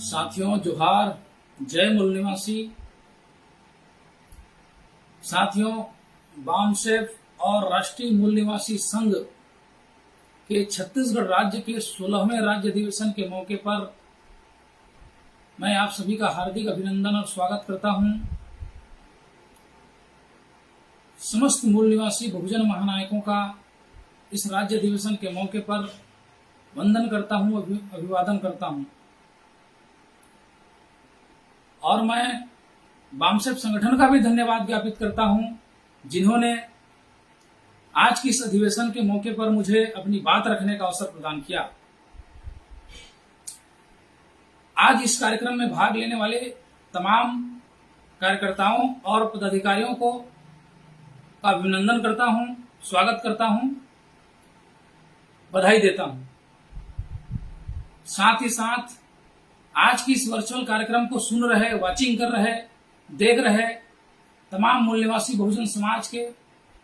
साथियों जोहार, जय मूल निवासी साथियों। बामसेफ और राष्ट्रीय मूल निवासी संघ के छत्तीसगढ़ राज्य के 16वें राज्य अधिवेशन के मौके पर मैं आप सभी का हार्दिक अभिनंदन और स्वागत करता हूं। समस्त मूल निवासी बहुजन महानायकों का इस राज्य अधिवेशन के मौके पर वंदन करता हूं, अभिवादन करता हूं। और मैं बामसेफ संगठन का भी धन्यवाद ज्ञापित करता हूं, जिन्होंने आज की इस अधिवेशन के मौके पर मुझे अपनी बात रखने का अवसर प्रदान किया। आज इस कार्यक्रम में भाग लेने वाले तमाम कार्यकर्ताओं और पदाधिकारियों को का अभिनंदन करता हूं, स्वागत करता हूं, बधाई देता हूं। साथ ही साथ आज की इस वर्चुअल कार्यक्रम को सुन रहे, वाचिंग कर रहे, देख रहे तमाम मूल निवासी बहुजन समाज के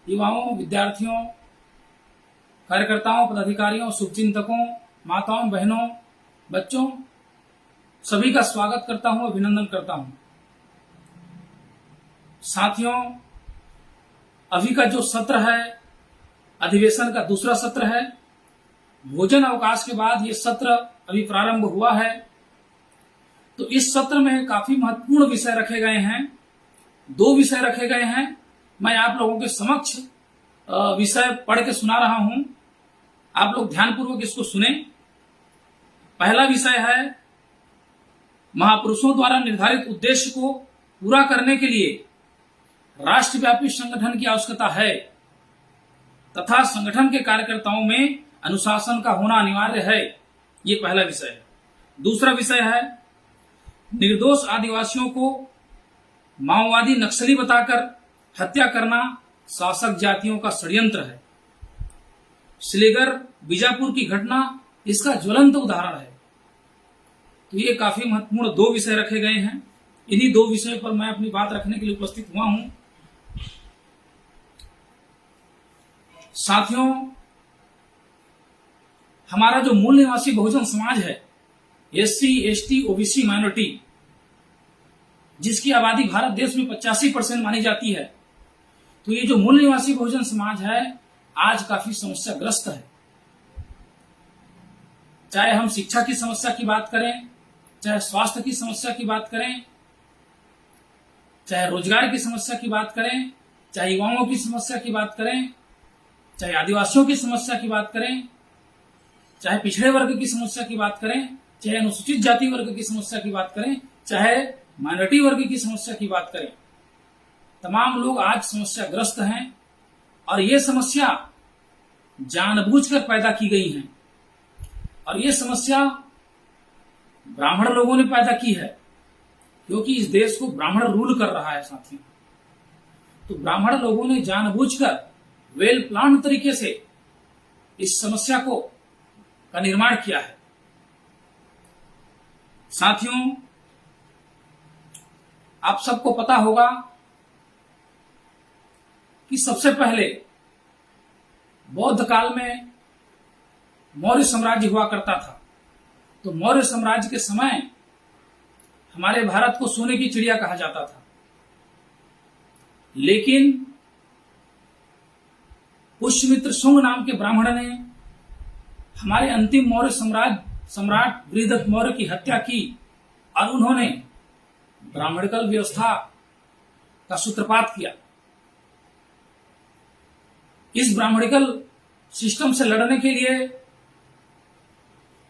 युवाओं, विद्यार्थियों, कार्यकर्ताओं, पदाधिकारियों, शुभचिंतकों, माताओं, बहनों, बच्चों, सभी का स्वागत करता हूं, अभिनंदन करता हूं। साथियों, अभी का जो सत्र है, अधिवेशन का दूसरा सत्र है। भोजन अवकाश के बाद ये सत्र अभी प्रारंभ हुआ है। तो इस सत्र में काफी महत्वपूर्ण विषय रखे गए हैं। 2 विषय रखे गए हैं। मैं आप लोगों के समक्ष विषय पढ़ के सुना रहा हूं। आप लोग ध्यानपूर्वक इसको सुने। पहला विषय है, महापुरुषों द्वारा निर्धारित उद्देश्य को पूरा करने के लिए राष्ट्रव्यापी संगठन की आवश्यकता है तथा संगठन के कार्यकर्ताओं में अनुशासन का होना अनिवार्य है। ये पहला विषय है। दूसरा विषय है, निर्दोष आदिवासियों को माओवादी नक्सली बताकर हत्या करना शासक जातियों का षड्यंत्र है। सिलेगर बीजापुर की घटना इसका ज्वलंत उदाहरण है। तो ये काफी महत्वपूर्ण 2 विषय रखे गए हैं। इन्हीं 2 विषयों पर मैं अपनी बात रखने के लिए उपस्थित हुआ हूं। साथियों, हमारा जो मूल निवासी बहुजन समाज है, SC, ST, OBC माइनॉरिटी, जिसकी आबादी भारत देश में 85% मानी जाती है, तो ये जो मूल निवासी बहुजन समाज है आज काफी समस्याग्रस्त है। चाहे हम शिक्षा की समस्या की बात करें, चाहे स्वास्थ्य की समस्या की बात करें, चाहे रोजगार की समस्या की बात करें, चाहे युवाओं की समस्या की बात करें, चाहे आदिवासियों की समस्या की बात करें, चाहे पिछड़े वर्ग की समस्या की बात करें, चाहे अनुसूचित जाति वर्ग की समस्या की बात करें, चाहे माइनॉरिटी वर्ग की समस्या की बात करें, तमाम लोग आज समस्याग्रस्त हैं। और ये समस्या जानबूझकर पैदा की गई है। और ये समस्या ब्राह्मण लोगों ने पैदा की है, क्योंकि इस देश को ब्राह्मण रूल कर रहा है साथियों। तो ब्राह्मण लोगों ने जानबूझकर वेल प्लान तरीके से इस समस्या का निर्माण किया है। साथियों, आप सबको पता होगा कि सबसे पहले बौद्ध काल में मौर्य साम्राज्य हुआ करता था। तो मौर्य साम्राज्य के समय हमारे भारत को सोने की चिड़िया कहा जाता था। लेकिन पुष्यमित्र शुंग नाम के ब्राह्मण ने हमारे अंतिम मौर्य सम्राट बृहदत्त मौर्य की हत्या की और उन्होंने ब्राह्मणकल व्यवस्था का सूत्रपात किया। इस ब्राह्मणिकल सिस्टम से लड़ने के लिए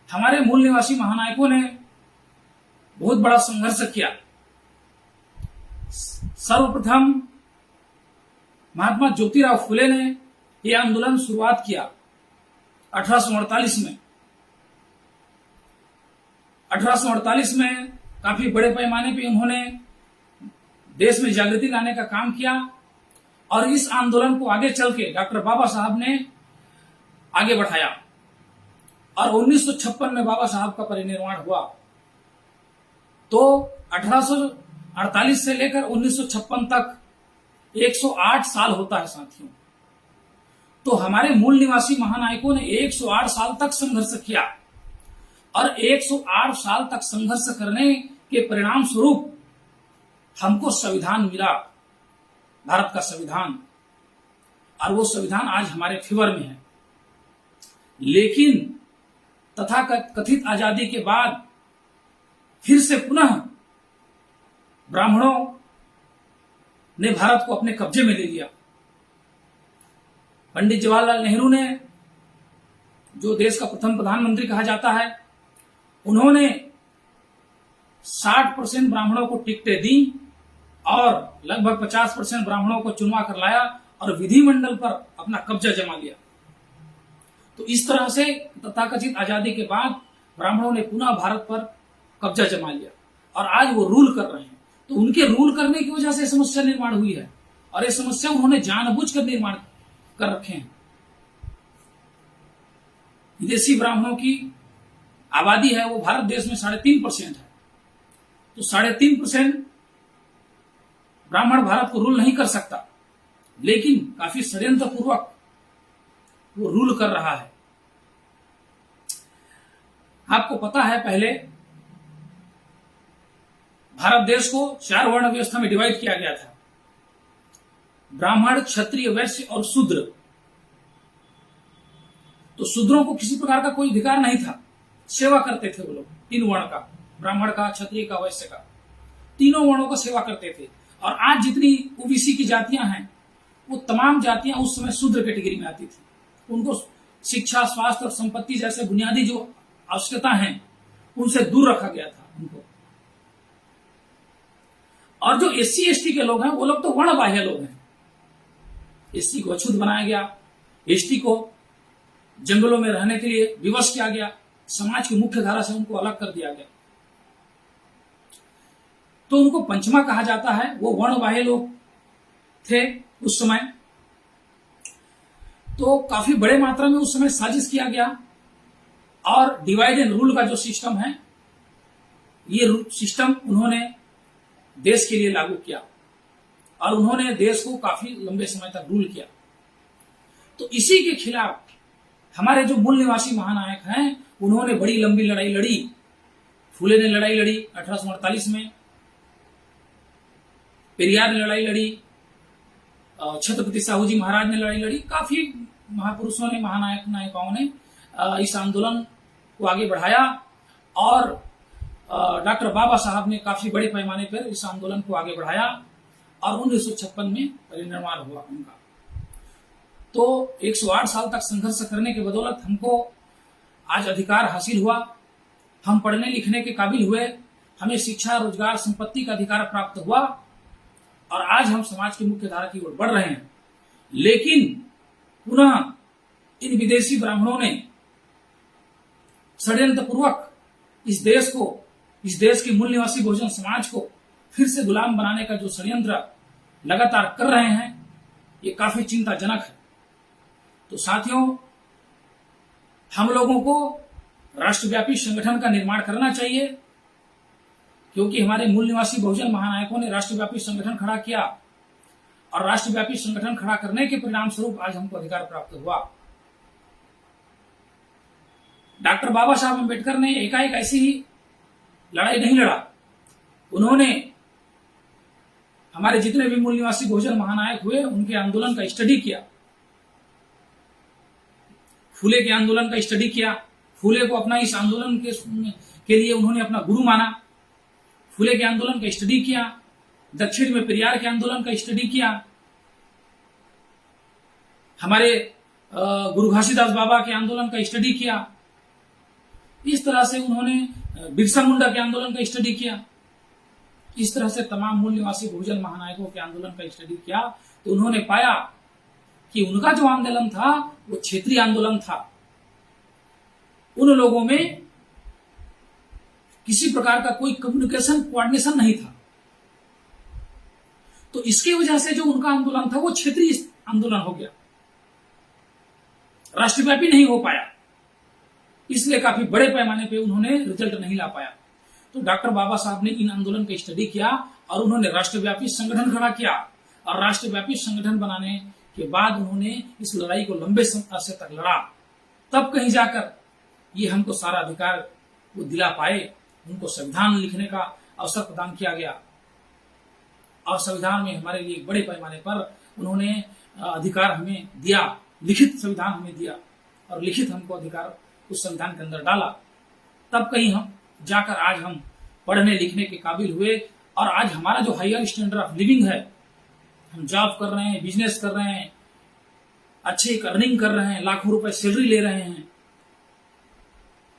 हमारे मूल निवासी महानायकों ने बहुत बड़ा संघर्ष किया। सर्वप्रथम महात्मा ज्योतिराव फुले ने यह आंदोलन शुरुआत किया 1848 में। 1848 में काफी बड़े पैमाने पे उन्होंने देश में जागृति लाने का काम किया और इस आंदोलन को आगे चल के डॉक्टर बाबा साहब ने आगे बढ़ाया और 1956 में बाबा साहब का परिनिर्वाण हुआ। तो 1848 से लेकर 1956 तक 108 साल होता है साथियों। तो हमारे मूल निवासी महानायकों ने 108 साल तक संघर्ष किया। और 108 साल तक संघर्ष करने के परिणाम स्वरूप हमको संविधान मिला, भारत का संविधान, और वो संविधान आज हमारे फेवर में है। लेकिन तथाकथित आजादी के बाद फिर से पुनः ब्राह्मणों ने भारत को अपने कब्जे में ले लिया। पंडित जवाहरलाल नेहरू ने, जो देश का प्रथम प्रधानमंत्री कहा जाता है, उन्होंने 60% ब्राह्मणों को टिकटें दी और लगभग 50% ब्राह्मणों को चुनवा कर लाया और विधिमंडल पर अपना कब्जा जमा लिया। तो इस तरह से तथाकथित आजादी के बाद ब्राह्मणों ने पुनः भारत पर कब्जा जमा लिया और आज वो रूल कर रहे हैं। तो उनके रूल करने की वजह से समस्या निर्माण हुई है और ये समस्या उन्होंने जानबूझकर निर्माण कर रखे हैं। विदेशी ब्राह्मणों की आबादी है वो भारत देश में 3.5% है। तो 3.5% ब्राह्मण भारत को रूल नहीं कर सकता, लेकिन काफी षड्यंत्र पूर्वक वो रूल कर रहा है। आपको पता है, पहले भारत देश को 4 वर्ण व्यवस्था में डिवाइड किया गया था, ब्राह्मण, क्षत्रिय, वैश्य और शूद्र। तो शूद्रों को किसी प्रकार का कोई अधिकार नहीं था, सेवा करते थे वो लोग 3 वर्ण का, ब्राह्मण का, क्षत्रिय का, वैश्य का, तीनों वर्णों का सेवा करते थे। और आज जितनी ओबीसी की जातियां हैं वो तमाम जातियां उस समय शूद्र कैटेगरी में आती थी। उनको शिक्षा, स्वास्थ्य और संपत्ति जैसे बुनियादी जो आवश्यकता हैं उनसे दूर रखा गया था उनको। और जो एससी एसटी के लोग हैं वो लोग तो वर्ण बाह्य लोग हैं। एससी को अछूत बनाया गया, एसटी को जंगलों में रहने के लिए विवश किया गया, समाज की मुख्य धारा से उनको अलग कर दिया गया। तो उनको पंचमा कहा जाता है। वो वर्ण बाह्य लोग थे उस समय। तो काफी बड़े मात्रा में उस समय साजिश किया गया और डिवाइड एंड रूल का जो सिस्टम है, ये सिस्टम उन्होंने देश के लिए लागू किया और उन्होंने देश को काफी लंबे समय तक रूल किया। तो इसी के खिलाफ हमारे जो मूल निवासी महानायक हैं उन्होंने बड़ी लंबी लड़ाई लड़ी। फुले ने लड़ाई लड़ी 1848 में, पेरियार ने लड़ाई लड़ी, छत्रपति साहू जी महाराज ने लड़ाई लड़ी। काफी महापुरुषों ने, नायकों ने इस आंदोलन को आगे बढ़ाया और डॉक्टर बाबा साहब ने काफी बड़े पैमाने पर इस आंदोलन को आगे बढ़ाया और 1956 में परिनिर्वाण हुआ उनका। तो 108 साल तक संघर्ष करने के बदौलत हमको आज अधिकार हासिल हुआ। हम पढ़ने लिखने के काबिल हुए, हमें शिक्षा, रोजगार, संपत्ति का अधिकार प्राप्त हुआ और आज हम समाज की मुख्य धारा की ओर बढ़ रहे हैं। लेकिन पुनः इन विदेशी ब्राह्मणों ने षड्यंत्र पूर्वक इस देश के मूल निवासी बहुजन समाज को फिर से गुलाम बनाने का जो षड्यंत्र लगातार कर रहे हैं, ये काफी चिंताजनक है। तो साथियों, हम लोगों को राष्ट्रव्यापी संगठन का निर्माण करना चाहिए, क्योंकि हमारे मूल निवासी बहुजन महानायकों ने राष्ट्रव्यापी संगठन खड़ा किया और राष्ट्रव्यापी संगठन खड़ा करने के परिणाम स्वरूप आज हमको अधिकार प्राप्त हुआ। डॉक्टर बाबा साहब अम्बेडकर ने एकाएक ऐसी ही लड़ाई नहीं लड़ा। उन्होंने हमारे जितने भी मूल निवासी बहुजन महानायक हुए उनके आंदोलन का स्टडी किया। फूले के आंदोलन का स्टडी किया। फूले को अपना इस आंदोलन के लिए उन्होंने अपना गुरु माना। फूले के आंदोलन का स्टडी किया। दक्षिण में पेरियार के आंदोलन का स्टडी किया। हमारे गुरु घासीदास बाबा के आंदोलन का स्टडी किया। इस तरह से उन्होंने बिरसा मुंडा के आंदोलन का स्टडी किया। इस तरह से तमाम मूल निवासी बहुजन महानायकों के आंदोलन का स्टडी किया। तो उन्होंने पाया कि उनका जो आंदोलन था वो क्षेत्रीय आंदोलन था। उन लोगों में किसी प्रकार का कोई कम्युनिकेशन, कोऑर्डिनेशन नहीं था। तो इसकी वजह से जो उनका आंदोलन था वो क्षेत्रीय आंदोलन हो गया, राष्ट्रव्यापी नहीं हो पाया। इसलिए काफी बड़े पैमाने पे उन्होंने रिजल्ट नहीं ला पाया। तो डॉक्टर बाबा साहब ने इन आंदोलन का स्टडी किया और उन्होंने राष्ट्रव्यापी संगठन खड़ा किया और राष्ट्रव्यापी संगठन बनाने के बाद उन्होंने इस लड़ाई को लंबे अरसे तक लड़ा। तब कहीं जाकर ये हमको सारा अधिकार वो दिला पाए, उनको संविधान लिखने का अवसर प्रदान किया गया और संविधान में हमारे लिए बड़े पैमाने पर उन्होंने अधिकार हमें दिया, लिखित संविधान हमें दिया और लिखित हमको अधिकार उस संविधान के अंदर डाला। तब कहीं हम जाकर आज हम पढ़ने लिखने के काबिल हुए और आज हमारा जो हायर स्टैंडर्ड ऑफ लिविंग है, हम जॉब कर रहे हैं, बिजनेस कर रहे हैं, अच्छी अर्निंग कर रहे हैं, लाखों रुपए सैलरी ले रहे हैं,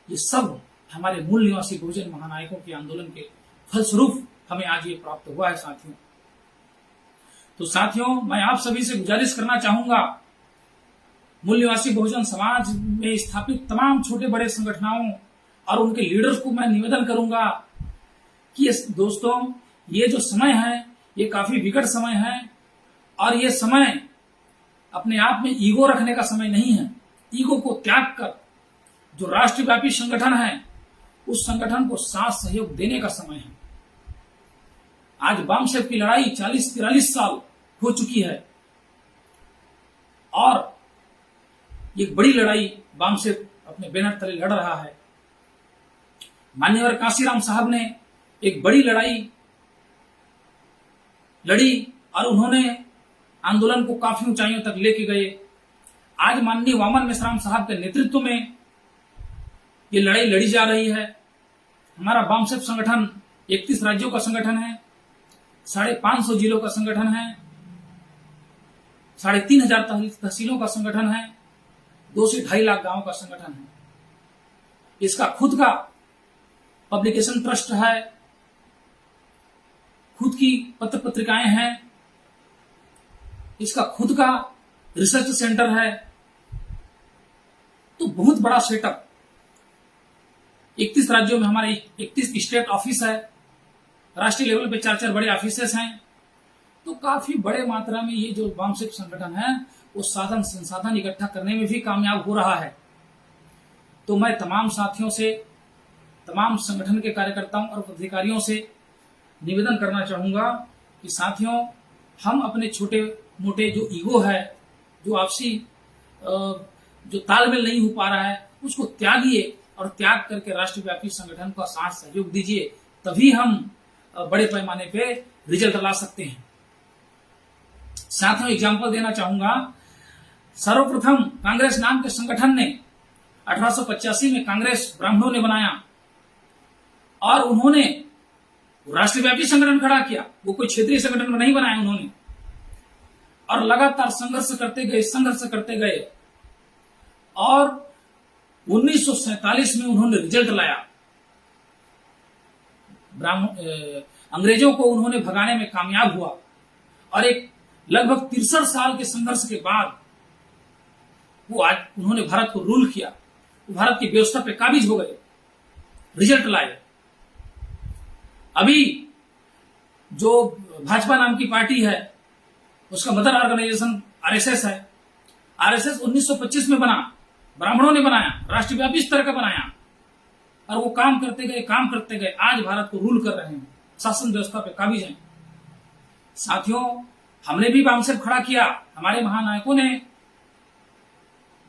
ये सब हमारे मूल निवासी बहुजन महानायकों के आंदोलन के फलस्वरूप हमें आज ये प्राप्त हुआ है साथियों। तो साथियों, मैं आप सभी से गुजारिश करना चाहूंगा, मूल निवासी बहुजन समाज में स्थापित तमाम छोटे बड़े संगठनों और उनके लीडर्स को मैं निवेदन करूंगा कि दोस्तों, ये जो समय है ये काफी विकट समय है और ये समय अपने आप में ईगो रखने का समय नहीं है। ईगो को त्याग कर जो राष्ट्रव्यापी संगठन है उस संगठन को साथ सहयोग देने का समय है। आज बामसेफ की लड़ाई 40-43 साल हो चुकी है और ये बड़ी लड़ाई बामसेफ अपने बैनर तले लड़ रहा है। माननीय कांशीराम साहब ने एक बड़ी लड़ाई लड़ी और उन्होंने आंदोलन को काफी ऊंचाइयों तक लेके गए। आज माननीय वामन मेश्राम साहब के नेतृत्व में ये लड़ाई लड़ी जा रही है। हमारा बामसेफ संगठन 31 राज्यों का संगठन है, 550 जिलों का संगठन है, 3500 तहसीलों का संगठन है, 2 से 2.5 लाख गांवों का संगठन है। इसका खुद का पब्लिकेशन ट्रस्ट है, खुद की पत्र पत्रिकाएं हैं, इसका खुद का रिसर्च सेंटर है। तो बहुत बड़ा सेटअप, 31 राज्यों में हमारे 31 स्टेट ऑफिस है, राष्ट्रीय लेवल पे 4 बड़े ऑफिसेस हैं। तो काफी बड़े मात्रा में ये जो बामसेफ संगठन है वो साधन संसाधन इकट्ठा करने में भी कामयाब हो रहा है। तो मैं तमाम साथियों से, तमाम संगठन के कार्यकर्ताओं और पदाधिकारियों से निवेदन करना चाहूंगा कि साथियों, हम अपने छोटे मोटे जो ईगो है, जो आपसी जो तालमेल नहीं हो पा रहा है, उसको त्यागिए और त्याग करके राष्ट्रव्यापी संगठन का साथ सहयोग दीजिए। तभी हम बड़े पैमाने पे रिजल्ट ला सकते हैं। साथियों, एग्जाम्पल देना चाहूंगा। सर्वप्रथम कांग्रेस नाम के संगठन ने 1885 में कांग्रेस ब्राह्मणों ने बनाया और उन्होंने राष्ट्रव्यापी संगठन खड़ा किया। वो कोई क्षेत्रीय संगठन नहीं बनाया उन्होंने, और लगातार संघर्ष करते गए और 1947 में उन्होंने रिजल्ट लाया। अंग्रेजों को उन्होंने भगाने में कामयाब हुआ और एक लगभग 63 साल के संघर्ष के बाद वो आज उन्होंने भारत को रूल किया, वो भारत की व्यवस्था पे काबिज हो गए, रिजल्ट लाए। अभी जो भाजपा नाम की पार्टी है उसका मदर ऑर्गेनाइजेशन आरएसएस है। आरएसएस 1925 में बना, ब्राह्मणों ने बनाया, राष्ट्रव्यापी स्तर का बनाया और वो काम करते गए आज भारत को रूल कर रहे हैं, शासन व्यवस्था पे काबिज हैं। साथियों, हमने भी बामसेफ खड़ा किया, हमारे महानायकों ने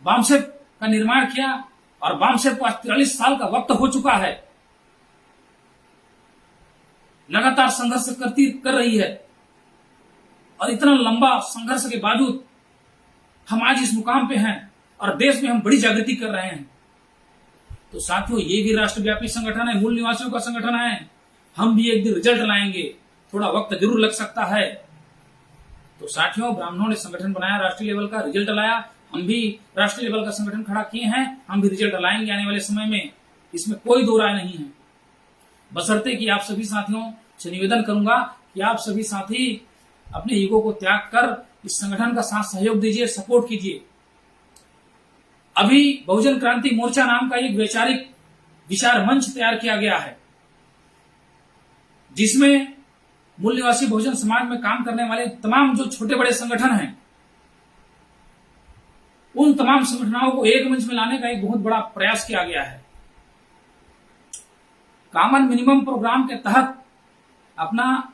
बामसेफ का निर्माण किया और बामसेफ को आज 43 साल का वक्त हो चुका है, लगातार संघर्ष कर रही है और इतना लंबा संघर्ष के बावजूद हम आज इस मुकाम पे हैं और देश में हम बड़ी जागृति कर रहे हैं। तो साथियों, ये भी राष्ट्रव्यापी संगठन है, मूल निवासियों का संगठन है। हम भी एक दिन रिजल्ट लाएंगे, थोड़ा वक्त जरूर लग सकता है। तो साथियों, ब्राह्मणों ने संगठन बनाया, राष्ट्रीय लेवल का रिजल्ट लाया, हम भी राष्ट्रीय लेवल का संगठन खड़ा किए हैं, हम भी रिजल्ट लाएंगे आने वाले समय में, इसमें कोई दो राय नहीं है। बशर्ते कि आप सभी साथियों से निवेदन करूंगा कि आप सभी साथी अपने ईगो को त्याग कर इस संगठन का साथ सहयोग दीजिए, सपोर्ट कीजिए। अभी बहुजन क्रांति मोर्चा नाम का एक वैचारिक विचार मंच तैयार किया गया है, जिसमें मूल निवासी बहुजन समाज में काम करने वाले तमाम जो छोटे बड़े संगठन हैं, उन तमाम संगठनों को एक मंच में लाने का एक बहुत बड़ा प्रयास किया गया है। कॉमन मिनिमम प्रोग्राम के तहत अपना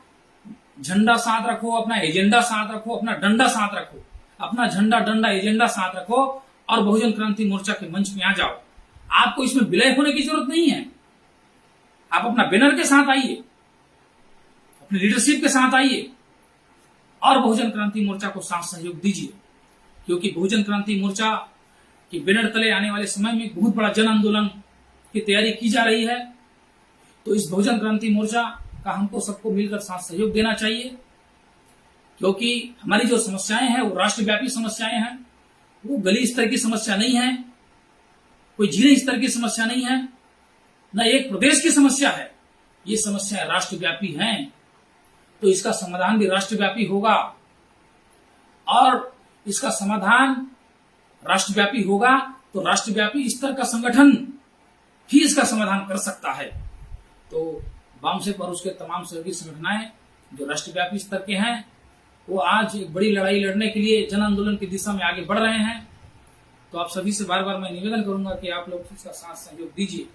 झंडा साथ रखो, अपना एजेंडा साथ रखो, अपना डंडा साथ रखो, अपना झंडा डंडा एजेंडा साथ रखो और बहुजन क्रांति मोर्चा के मंच में आ जाओ। आपको इसमें विलय होने की जरूरत नहीं है। आप अपना बैनर के साथ आइए, अपनी लीडरशिप के साथ आइए और बहुजन क्रांति मोर्चा को साथ सहयोग दीजिए, क्योंकि बहुजन क्रांति मोर्चा के बैनर तले आने वाले समय में बहुत बड़ा जन आंदोलन की तैयारी की जा रही है। तो इस बहुजन क्रांति मोर्चा का हमको सबको मिलकर साथ सहयोग देना चाहिए, क्योंकि हमारी जो समस्याएं हैं वो राष्ट्रव्यापी समस्याएं हैं, वो गली स्तर की समस्या नहीं है, कोई जिले स्तर की समस्या नहीं है, न एक प्रदेश की समस्या है, ये समस्याएं राष्ट्रव्यापी हैं। तो इसका समाधान भी राष्ट्रव्यापी होगा, और इसका समाधान राष्ट्रव्यापी होगा तो राष्ट्रव्यापी स्तर का संगठन ही इसका समाधान कर सकता है। तो वामसेप और उसके तमाम सहयोगी संगठनाएं जो राष्ट्रव्यापी स्तर के हैं, वो आज एक बड़ी लड़ाई लड़ने के लिए जन आंदोलन की दिशा में आगे बढ़ रहे हैं। तो आप सभी से बार बार मैं निवेदन करूंगा कि आप लोग इसका साथ सहयोग दीजिए।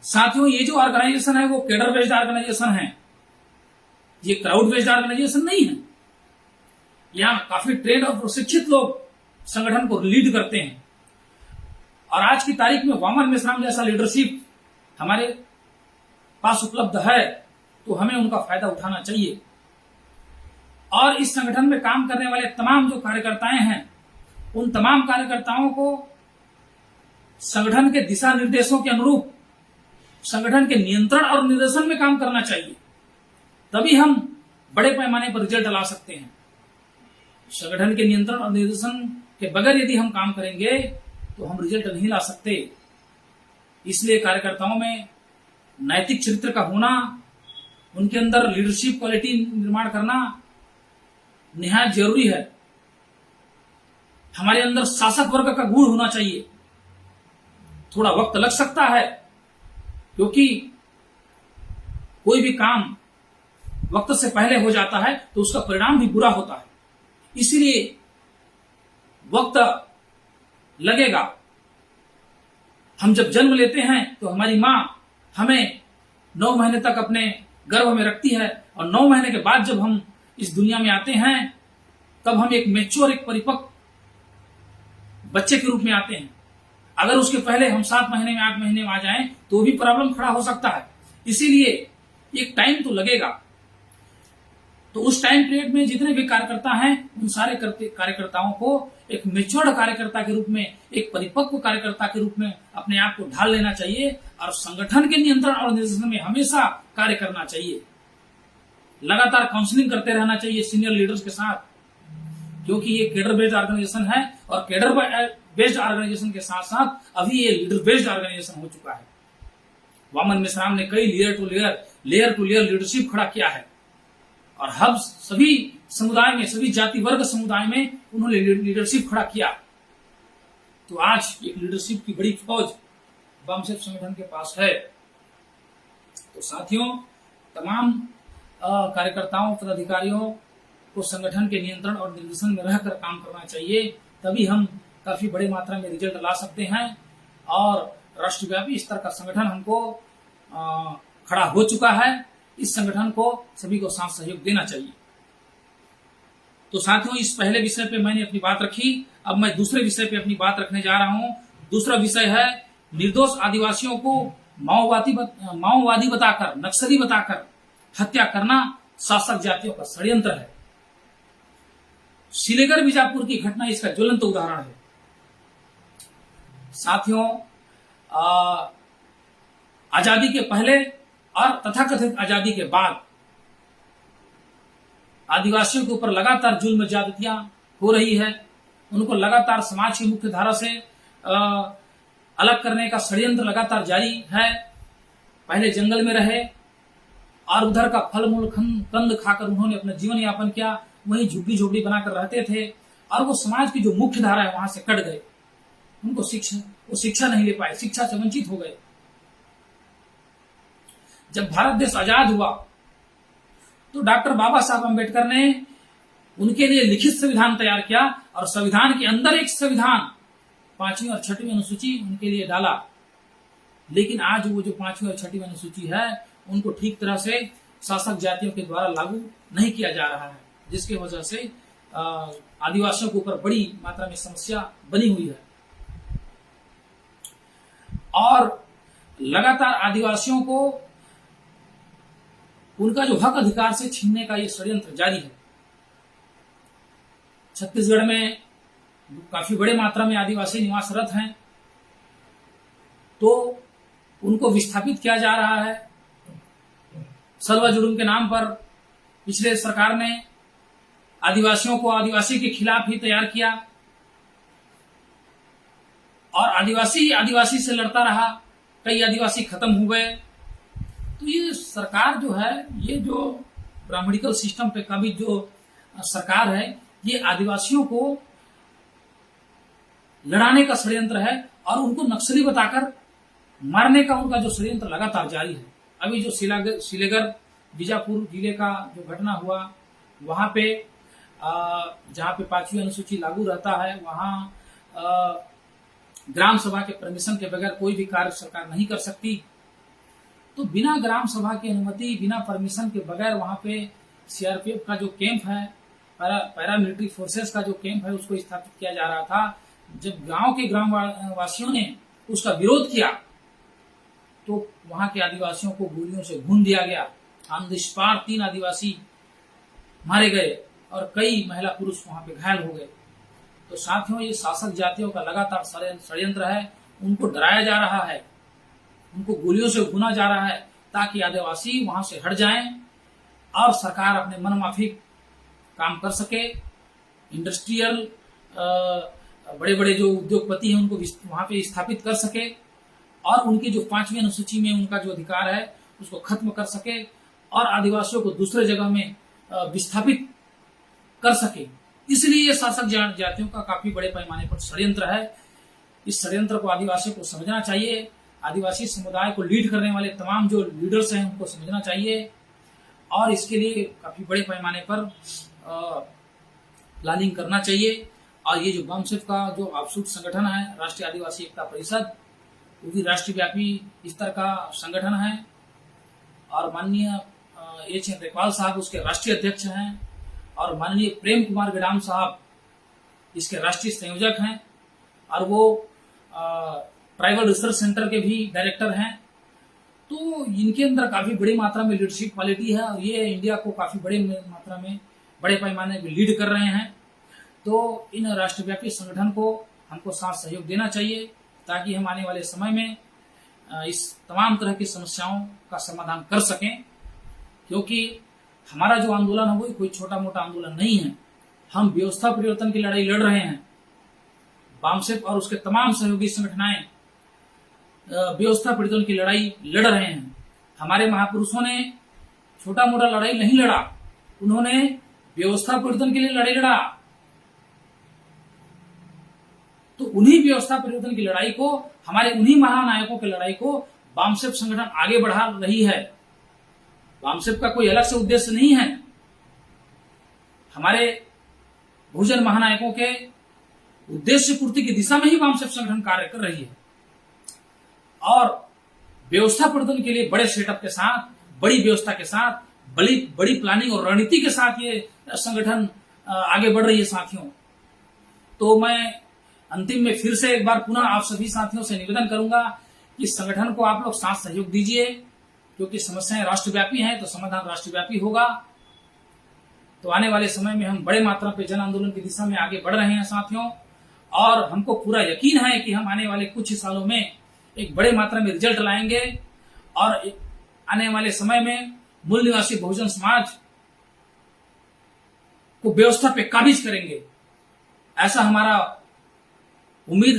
साथियों, ये जो ऑर्गेनाइजेशन है वो कैडर बेस्ड ऑर्गेनाइजेशन है, ये क्राउड बेस्ड ऑर्गेनाइजेशन नहीं है। यहाँ काफी ट्रेंड और प्रशिक्षित लोग संगठन को लीड करते हैं, और आज की तारीख में वामन मेश्राम जैसा लीडरशिप हमारे पास उपलब्ध है, तो हमें उनका फायदा उठाना चाहिए। और इस संगठन में काम करने वाले तमाम जो कार्यकर्ताएं हैं, उन तमाम कार्यकर्ताओं को संगठन के दिशा निर्देशों के अनुरूप संगठन के नियंत्रण और निर्देशन में काम करना चाहिए, तभी हम बड़े पैमाने पर रिजल्ट ला सकते हैं। संगठन के नियंत्रण और निर्देशन के बगैर यदि हम काम करेंगे तो हम रिजल्ट नहीं ला सकते। इसलिए कार्यकर्ताओं में नैतिक चरित्र का होना, उनके अंदर लीडरशिप क्वालिटी निर्माण करना निहायत जरूरी है। हमारे अंदर शासक वर्ग का गुण होना चाहिए। थोड़ा वक्त लग सकता है, क्योंकि कोई भी काम वक्त से पहले हो जाता है तो उसका परिणाम भी बुरा होता है, इसलिए वक्त लगेगा। हम जब जन्म लेते हैं तो हमारी माँ हमें 9 महीने तक अपने गर्भ में रखती है, और 9 महीने के बाद जब हम इस दुनिया में आते हैं तब हम एक मैच्योर, एक परिपक्व बच्चे के रूप में आते हैं। अगर उसके पहले हम 7 महीने में 8 महीने में आ जाएं तो भी प्रॉब्लम खड़ा हो सकता है। इसीलिए एक टाइम तो लगेगा। तो उस टाइम पीरियड में जितने भी कार्यकर्ता हैं, उन सारे कार्यकर्ताओं को एक मैच्योर्ड कार्यकर्ता के रूप में, एक परिपक्व कार्यकर्ता के रूप में अपने आप को ढाल लेना चाहिए, और संगठन के नियंत्रण और निर्देशन में हमेशा कार्य करना चाहिए। लगातार काउंसलिंग करते रहना चाहिए सीनियर लीडर्स के साथ, क्योंकि ये कैडर बेस्ड ऑर्गेनाइजेशन है, और कैडर बेस्ड ऑर्गेनाइजेशन के साथ साथ अभी ये लीडर बेस्ड ऑर्गेनाइजेशन हो चुका है। वामन मेश्राम ने कई लेयर टू लेयर लीडरशिप खड़ा किया है, और हम सभी समुदाय में, सभी जाति वर्ग समुदाय में उन्होंने लीडरशिप खड़ा किया। तो आज एक लीडरशिप की बड़ी फौज वामसेप संगठन के पास है। तो साथियों, तमाम कार्यकर्ताओं, पदाधिकारियों को संगठन के नियंत्रण और निर्देशन में रहकर काम करना चाहिए, तभी हम काफी बड़े मात्रा में रिजल्ट ला सकते हैं। और राष्ट्रव्यापी स्तर का संगठन हमको खड़ा हो चुका है। इस संगठन को सभी को साथ सहयोग देना चाहिए। तो साथियों, इस पहले विषय पे मैंने अपनी बात रखी, अब मैं दूसरे विषय पे अपनी बात रखने जा रहा हूं। दूसरा विषय है निर्दोष आदिवासियों को माओवादी बताकर, नक्सली बताकर हत्या करना शासक जातियों का षड्यंत्र है। सिलेगर बीजापुर की घटना इसका ज्वलंत उदाहरण है। साथियों, आजादी के पहले और तथाकथित आजादी के बाद आदिवासियों के ऊपर लगातार जुल्म ज्यादतियां हो रही है। उनको लगातार समाज की मुख्य धारा से अलग करने का षड्यंत्र लगातार जारी है। पहले जंगल में रहे और उधर का फल मूल कंद खाकर उन्होंने अपना जीवन यापन किया, वहीं झुग्गी झोपड़ी बनाकर रहते थे, और वो समाज की जो मुख्य धारा है वहां से कट गए। उनको शिक्षा नहीं ले पाए, शिक्षा से वंचित हो गए। जब भारत देश आजाद हुआ तो डॉक्टर बाबा साहब अम्बेडकर ने उनके लिए लिखित संविधान तैयार किया, और संविधान के अंदर एक संविधान 5वीं और 6वीं अनुसूची उनके लिए डाला। लेकिन आज वो जो 5वीं और 6वीं अनुसूची है, उनको ठीक तरह से शासक जातियों के द्वारा लागू नहीं किया जा रहा है, जिसकी वजह से आदिवासियों के ऊपर बड़ी मात्रा में समस्या बनी हुई है। और लगातार आदिवासियों को उनका जो हक अधिकार से छीनने का ये षड्यंत्र जारी है। छत्तीसगढ़ में काफी बड़े मात्रा में आदिवासी निवासरत हैं, तो उनको विस्थापित किया जा रहा है। सर्व जुर्म के नाम पर पिछले सरकार ने आदिवासियों को आदिवासी के खिलाफ ही तैयार किया और आदिवासी से लड़ता रहा। कई आदिवासी खत्म हो गए। तो ये सरकार जो है, ये जो ब्राह्मणिकल सिस्टम पे काबिज जो सरकार है, ये आदिवासियों को लड़ाने का षड्यंत्र है और उनको नक्सली बताकर मारने का उनका जो षड्यंत्र लगातार जारी है। अभी जो सिलेगर बीजापुर जिले का जो घटना हुआ, वहां पे जहां पे 5वीं अनुसूची लागू रहता है, वहां ग्राम सभा के परमिशन के बगैर कोई भी कार्य सरकार नहीं कर सकती। तो बिना ग्राम सभा की अनुमति, बिना परमिशन के बगैर वहां पे सीआरपीएफ का जो कैंप है, पैरामिलिट्री फोर्सेस का जो कैंप है, उसको स्थापित किया जा रहा था। जब गांव के ग्राम वासियों ने उसका विरोध किया तो वहां के आदिवासियों को गोलियों से भून दिया गया। ऑन द स्पॉट 3 आदिवासी मारे गए और कई महिला पुरुष वहां पे घायल हो गए। तो साथियों, ये शासक जातियों का लगातार षड्यंत्र है। उनको डराया जा रहा है, उनको गोलियों से भुना जा रहा है ताकि आदिवासी वहां से हट जाएं और सरकार अपने मनमाफिक काम कर सके। इंडस्ट्रियल बड़े बड़े जो उद्योगपति हैं उनको वहां पे स्थापित कर सके और उनकी जो 5वीं अनुसूची में उनका जो अधिकार है उसको खत्म कर सके और आदिवासियों को दूसरे जगह में विस्थापित कर सके। इसलिए ये शासक जातियों का काफी बड़े पैमाने पर षड्यंत्र है। इस षड्यंत्र को आदिवासियों को समझना चाहिए। आदिवासी समुदाय को लीड करने वाले तमाम जो लीडर्स हैं उनको समझना चाहिए और इसके लिए काफी बड़े पैमाने पर प्लानिंग करना चाहिए। और ये जो BAMSEF का जो ऑफशूट संगठन है, राष्ट्रीय आदिवासी एकता परिषद, वो भी राष्ट्रव्यापी स्तर का संगठन है और माननीय H. N. रेकवाल साहब उसके राष्ट्रीय अध्यक्ष हैं और माननीय प्रेम कुमार गडाम साहब इसके राष्ट्रीय संयोजक हैं और वो ट्राइबल रिसर्च सेंटर के भी डायरेक्टर हैं। तो इनके अंदर काफी बड़ी मात्रा में लीडरशिप क्वालिटी है और ये इंडिया को काफी बड़े मात्रा में बड़े पैमाने पर लीड कर रहे हैं। तो इन राष्ट्रव्यापी संगठन को हमको साथ सहयोग देना चाहिए ताकि हम आने वाले समय में इस तमाम तरह की समस्याओं का समाधान कर सकें, क्योंकि हमारा जो आंदोलन है वो कोई छोटा मोटा आंदोलन नहीं है। हम व्यवस्था परिवर्तन की लड़ाई लड़ रहे हैं। BAMSEF और उसके तमाम सहयोगी संगठनाएं व्यवस्था परिवर्तन की लड़ाई लड़ रहे हैं। हमारे महापुरुषों ने छोटा मोटा लड़ाई नहीं लड़ा, उन्होंने व्यवस्था परिवर्तन के लिए लड़ाई लड़ा। तो उन्हीं व्यवस्था परिवर्तन की लड़ाई को, हमारे उन्हीं महानायकों की लड़ाई को BAMSEF संगठन आगे बढ़ा रही है। BAMSEF का कोई अलग से उद्देश्य नहीं है। हमारे बहुजन महानायकों के उद्देश्य पूर्ति की दिशा में ही BAMSEF संगठन कार्य कर रही है और व्यवस्था परिवर्तन के लिए बड़े सेटअप के साथ, बड़ी व्यवस्था के साथ, बड़ी प्लानिंग और रणनीति के साथ ये संगठन आगे बढ़ रही है। साथियों, तो मैं अंतिम में फिर से एक बार पुनः आप सभी साथियों से निवेदन करूंगा कि संगठन को आप लोग साथ सहयोग दीजिए, क्योंकि समस्याएं राष्ट्रव्यापी हैं तो समाधान राष्ट्रव्यापी होगा। तो आने वाले समय में हम बड़े मात्रा पे जन आंदोलन की दिशा में आगे बढ़ रहे हैं साथियों, और हमको पूरा यकीन है कि हम आने वाले कुछ ही सालों में एक बड़े मात्रा में रिजल्ट लाएंगे और आने वाले समय में मूल निवासी बहुजन समाज को व्यवस्था पे काबिज करेंगे, ऐसा हमारा उम्मीद है।